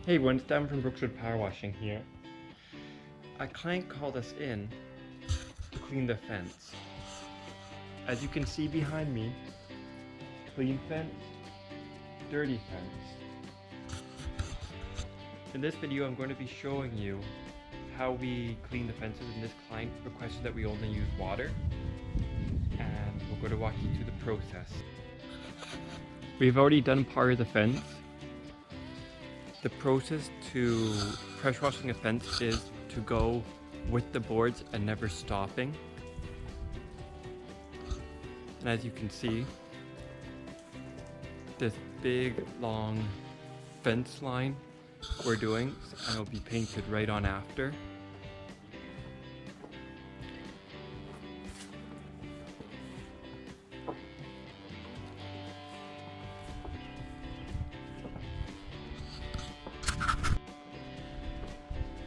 Hey everyone, it's Dan from Brookswood Power Washing here. A client called us in to clean the fence. As you can see behind me, clean fence, dirty fence. In this video I'm going to be showing you how we clean the fences, and this client requested that we only use water, and we're going to walk you through the process. We've already done part of the fence. The process to pressure washing a fence is to go with the boards and never stopping. And as you can see, this big long fence line we're doing, and it'll be painted right on after.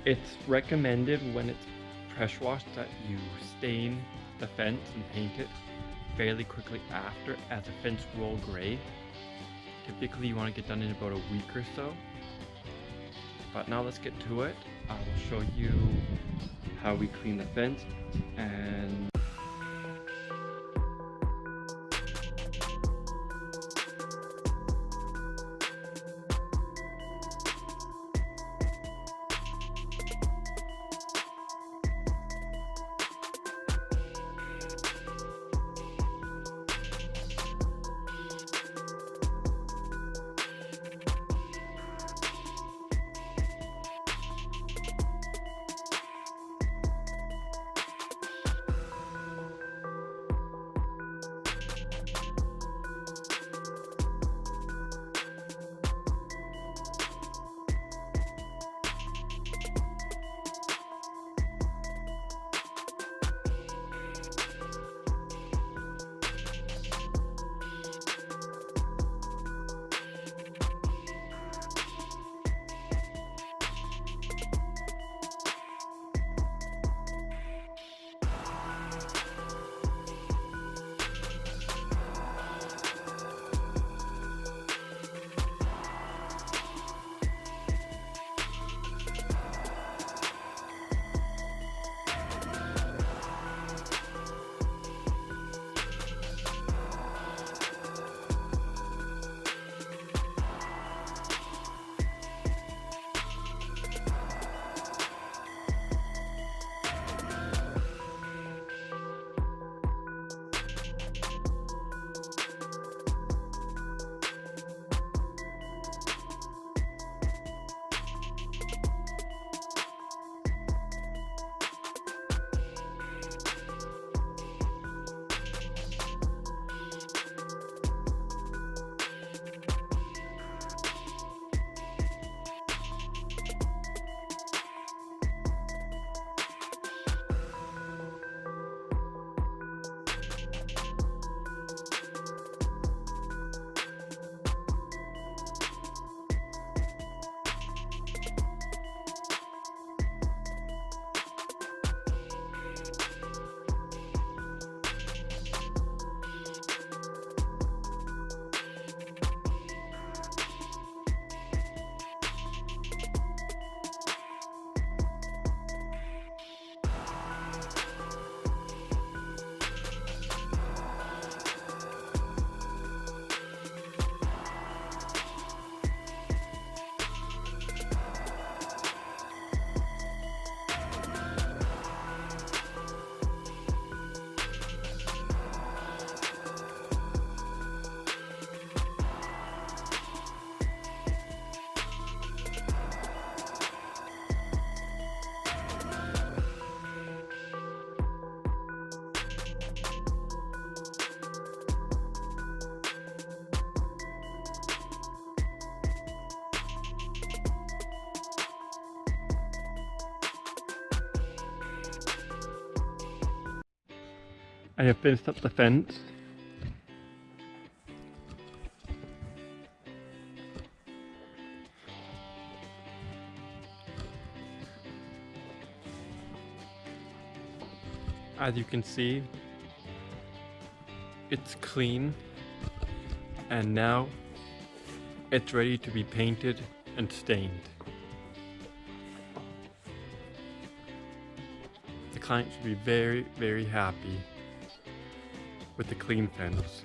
It's recommended when it's pressure washed that you stain the fence and paint it fairly quickly after, as the fence will gray. Typically you want to get done in about a week or so. But now let's get to it. I will show you how we clean the fence and I have finished up the fence. As you can see, it's clean, and now it's ready to be painted and stained. The client should be very, very happy with the clean fence.